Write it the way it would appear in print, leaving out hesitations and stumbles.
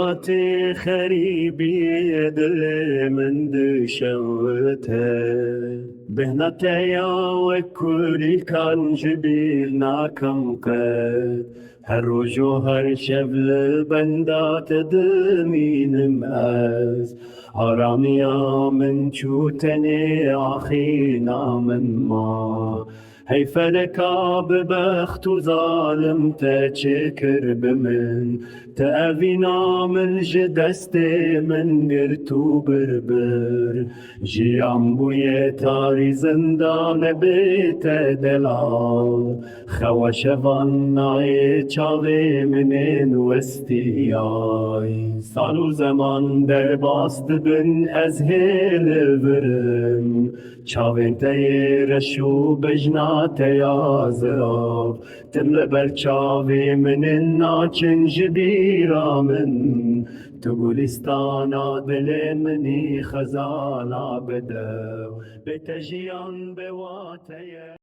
حياتي خريبي دل من دشوته بهنتا يا وكل كان جبيلنا كم قد هالرجو هالشبل بندات دمين مأز حراميا من شوتني أخينا من ما هي فلكا ببخت وظالم تشكر بمن تأذينا من جدستي من قرتو بربر جي عم بوية تاري زندان بيت دلال خوا شفاناي چاوي منين وستياي سالو زمان در باست بن از هيل برم چاوين تيرشو بجنا تيازراب تمل برچاوي منين ناچن جبيرا من تقولستانا دل مني خزانا بدو بتجيان بواتي